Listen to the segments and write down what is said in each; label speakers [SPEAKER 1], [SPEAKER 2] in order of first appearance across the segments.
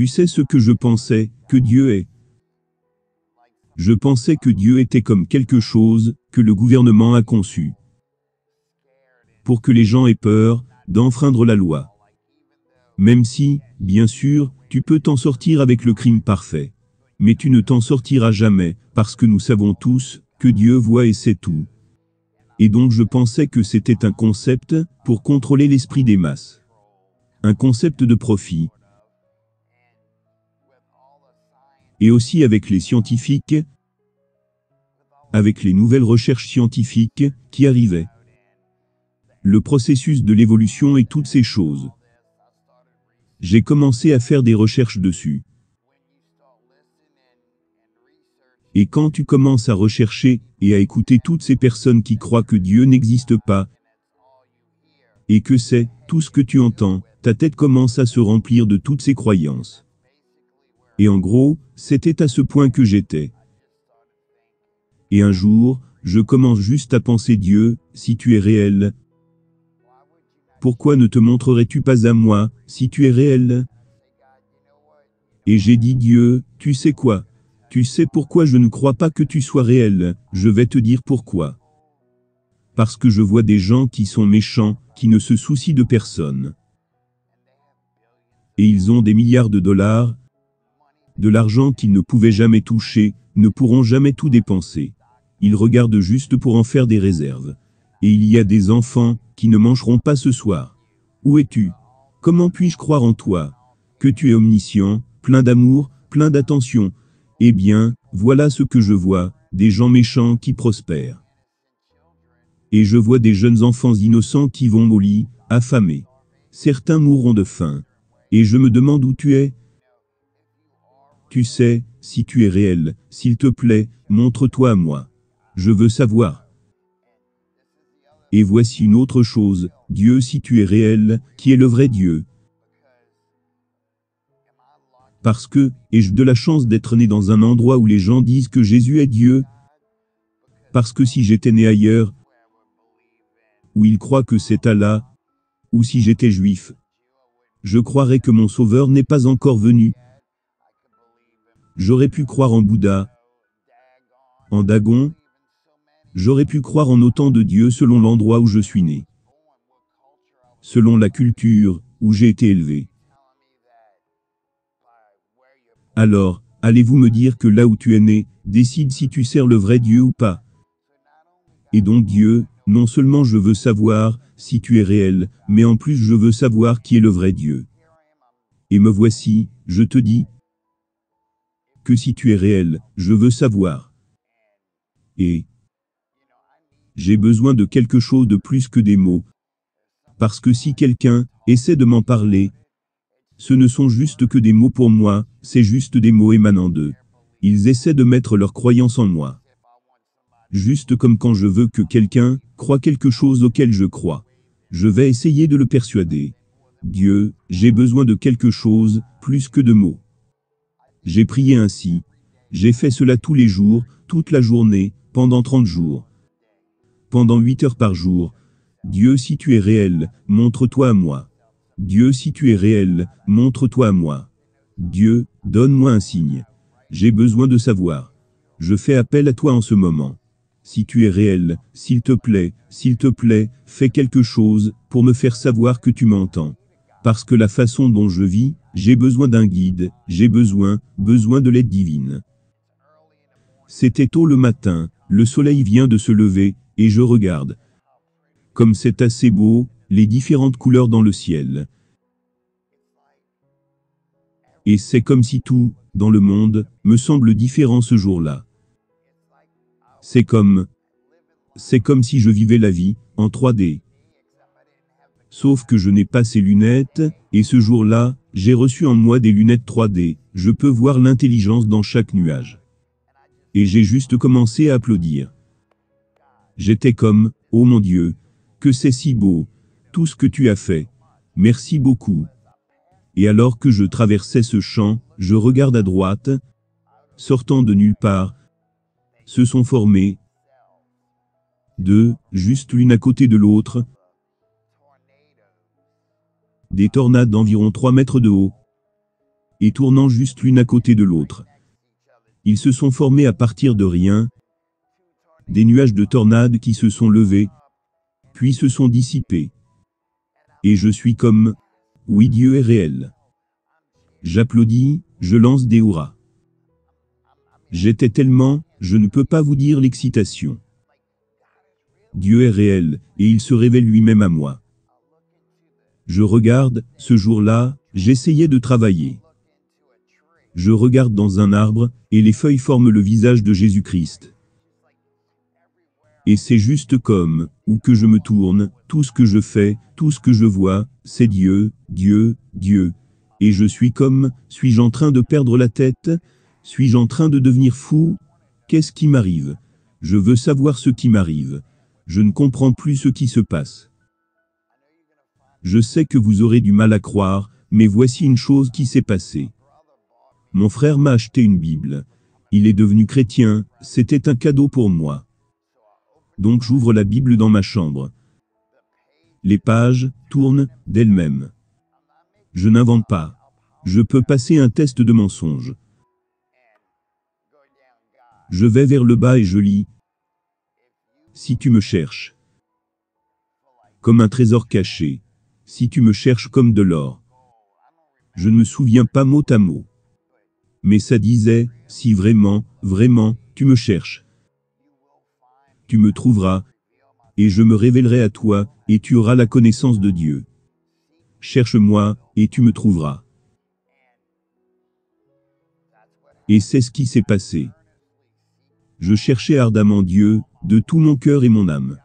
[SPEAKER 1] Tu sais ce que je pensais, que Dieu est. Je pensais que Dieu était comme quelque chose que le gouvernement a conçu pour que les gens aient peur d'enfreindre la loi. Même si, bien sûr, tu peux t'en sortir avec le crime parfait. Mais tu ne t'en sortiras jamais, parce que nous savons tous que Dieu voit et sait tout. Et donc je pensais que c'était un concept pour contrôler l'esprit des masses. Un concept de profit. Et aussi avec les scientifiques, avec les nouvelles recherches scientifiques qui arrivaient. Le processus de l'évolution et toutes ces choses. J'ai commencé à faire des recherches dessus. Et quand tu commences à rechercher et à écouter toutes ces personnes qui croient que Dieu n'existe pas, et que c'est tout ce que tu entends, ta tête commence à se remplir de toutes ces croyances. Et en gros, c'était à ce point que j'étais. Et un jour, je commence juste à penser Dieu, si tu es réel, pourquoi ne te montrerais-tu pas à moi, si tu es réel? Et j'ai dit Dieu, tu sais quoi? Tu sais pourquoi je ne crois pas que tu sois réel, je vais te dire pourquoi. Parce que je vois des gens qui sont méchants, qui ne se soucient de personne. Et ils ont des milliards de dollars, de l'argent qu'ils ne pouvaient jamais toucher, ne pourront jamais tout dépenser. Ils regardent juste pour en faire des réserves. Et il y a des enfants qui ne mangeront pas ce soir. Où es-tu? Comment puis-je croire en toi? Que tu es omniscient, plein d'amour, plein d'attention. Eh bien, voilà ce que je vois, des gens méchants qui prospèrent. Et je vois des jeunes enfants innocents qui vont au lit, affamés. Certains mourront de faim. Et je me demande où tu es. Tu sais, si tu es réel, s'il te plaît, montre-toi à moi. Je veux savoir. Et voici une autre chose, Dieu si tu es réel, qui est le vrai Dieu. Parce que, ai-je de la chance d'être né dans un endroit où les gens disent que Jésus est Dieu? Parce que si j'étais né ailleurs, où ils croient que c'est Allah, ou si j'étais juif, je croirais que mon sauveur n'est pas encore venu. J'aurais pu croire en Bouddha, en Dagon, j'aurais pu croire en autant de dieux selon l'endroit où je suis né, selon la culture où j'ai été élevé. Alors, allez-vous me dire que là où tu es né, décide si tu sers le vrai Dieu ou pas? Et donc Dieu, non seulement je veux savoir si tu es réel, mais en plus je veux savoir qui est le vrai Dieu. Et me voici, je te dis que si tu es réel, je veux savoir. Et j'ai besoin de quelque chose de plus que des mots. Parce que si quelqu'un essaie de m'en parler, ce ne sont juste que des mots pour moi, c'est juste des mots émanant d'eux. Ils essaient de mettre leur croyance en moi. Juste comme quand je veux que quelqu'un croie quelque chose auquel je crois. Je vais essayer de le persuader. Dieu, j'ai besoin de quelque chose, plus que de mots. J'ai prié ainsi. J'ai fait cela tous les jours, toute la journée, pendant 30 jours. Pendant 8 heures par jour. Dieu, si tu es réel, montre-toi à moi. Dieu, si tu es réel, montre-toi à moi. Dieu, donne-moi un signe. J'ai besoin de savoir. Je fais appel à toi en ce moment. Si tu es réel, s'il te plaît, fais quelque chose pour me faire savoir que tu m'entends. Parce que la façon dont je vis, j'ai besoin d'un guide, j'ai besoin de l'aide divine. C'était tôt le matin, le soleil vient de se lever, et je regarde. Comme c'est assez beau, les différentes couleurs dans le ciel. Et c'est comme si tout, dans le monde, me semble différent ce jour-là. C'est comme si je vivais la vie, en 3D. Sauf que je n'ai pas ces lunettes, et ce jour-là, j'ai reçu en moi des lunettes 3D, je peux voir l'intelligence dans chaque nuage. Et j'ai juste commencé à applaudir. J'étais comme, oh mon Dieu, que c'est si beau, tout ce que tu as fait. Merci beaucoup. Et alors que je traversais ce champ, je regarde à droite, sortant de nulle part, se sont formés deux, juste l'une à côté de l'autre, des tornades d'environ 3 mètres de haut. et tournant juste l'une à côté de l'autre. Ils se sont formés à partir de rien, des nuages de tornades qui se sont levés, puis se sont dissipés. Et je suis comme, oui, Dieu est réel. J'applaudis, je lance des hurrahs. J'étais tellement, je ne peux pas vous dire l'excitation. Dieu est réel, et il se révèle lui-même à moi. Je regarde, ce jour-là, j'essayais de travailler. Je regarde dans un arbre, et les feuilles forment le visage de Jésus-Christ. Et c'est juste comme, où que je me tourne, tout ce que je fais, tout ce que je vois, c'est Dieu, Dieu, Dieu. Et je suis comme, suis-je en train de perdre la tête? Suis-je en train de devenir fou? Qu'est-ce qui m'arrive? Je veux savoir ce qui m'arrive. Je ne comprends plus ce qui se passe. Je sais que vous aurez du mal à croire, mais voici une chose qui s'est passée. Mon frère m'a acheté une Bible. Il est devenu chrétien, c'était un cadeau pour moi. Donc j'ouvre la Bible dans ma chambre. Les pages tournent d'elles-mêmes. Je n'invente pas. Je peux passer un test de mensonge. Je vais vers le bas et je lis. Si tu me cherches. Comme un trésor caché. Si tu me cherches comme de l'or. Je ne me souviens pas mot à mot. Mais ça disait, si vraiment, vraiment, tu me cherches. Tu me trouveras, et je me révélerai à toi, et tu auras la connaissance de Dieu. Cherche-moi, et tu me trouveras. Et c'est ce qui s'est passé. Je cherchais ardemment Dieu, de tout mon cœur et mon âme.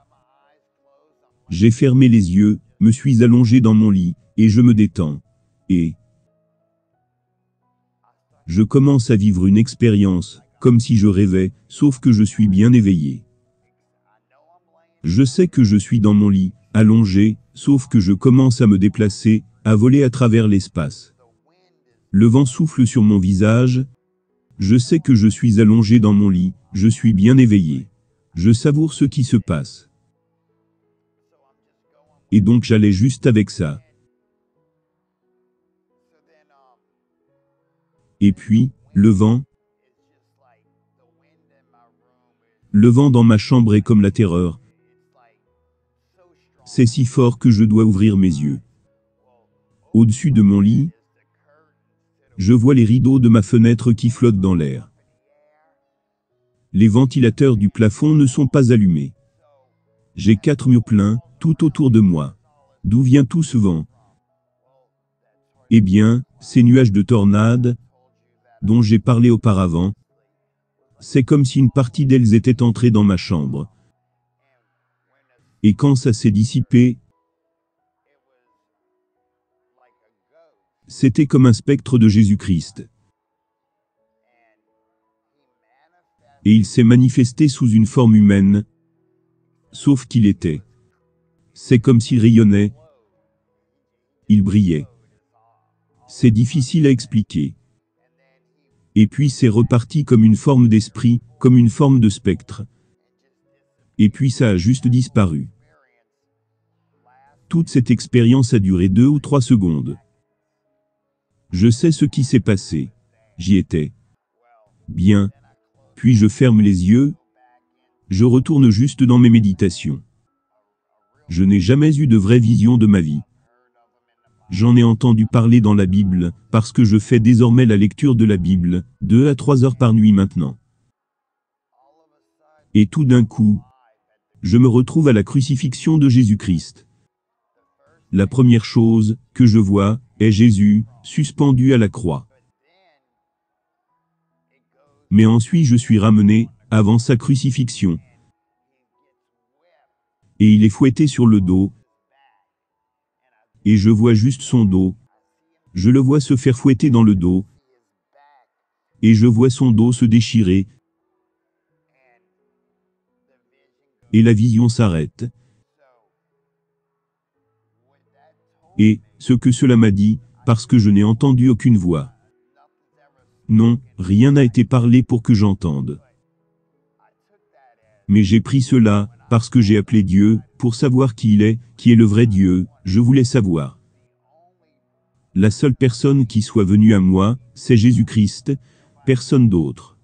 [SPEAKER 1] J'ai fermé les yeux, me suis allongé dans mon lit, et je me détends. Et je commence à vivre une expérience, comme si je rêvais, sauf que je suis bien éveillé. Je sais que je suis dans mon lit, allongé, sauf que je commence à me déplacer, à voler à travers l'espace. Le vent souffle sur mon visage. Je sais que je suis allongé dans mon lit, je suis bien éveillé. Je savoure ce qui se passe. Et donc j'allais juste avec ça. Et puis, le vent. Le vent dans ma chambre est comme la terreur. C'est si fort que je dois ouvrir mes yeux. Au-dessus de mon lit, je vois les rideaux de ma fenêtre qui flottent dans l'air. Les ventilateurs du plafond ne sont pas allumés. J'ai 4 murs pleins, tout autour de moi. D'où vient tout ce vent? Eh bien, ces nuages de tornades, dont j'ai parlé auparavant, c'est comme si une partie d'elles était entrée dans ma chambre. Et quand ça s'est dissipé, c'était comme un spectre de Jésus-Christ. Et il s'est manifesté sous une forme humaine, sauf qu'il était. C'est comme s'il rayonnait. Il brillait. C'est difficile à expliquer. Et puis c'est reparti comme une forme d'esprit, comme une forme de spectre. Et puis ça a juste disparu. Toute cette expérience a duré 2 ou 3 secondes. Je sais ce qui s'est passé. J'y étais. Bien. Puis je ferme les yeux. Je retourne juste dans mes méditations. Je n'ai jamais eu de vraie vision de ma vie. J'en ai entendu parler dans la Bible, parce que je fais désormais la lecture de la Bible, 2 à 3 heures par nuit maintenant. Et tout d'un coup, je me retrouve à la crucifixion de Jésus-Christ. La première chose que je vois est Jésus, suspendu à la croix. Mais ensuite je suis ramené, avant sa crucifixion. Et il est fouetté sur le dos. Et je vois juste son dos. Je le vois se faire fouetter dans le dos. Et je vois son dos se déchirer. Et la vision s'arrête. Et, ce que cela m'a dit, parce que je n'ai entendu aucune voix. Non, rien n'a été parlé pour que j'entende. Mais j'ai pris cela, parce que j'ai appelé Dieu, pour savoir qui est le vrai Dieu, je voulais savoir. La seule personne qui soit venue à moi, c'est Jésus-Christ, personne d'autre.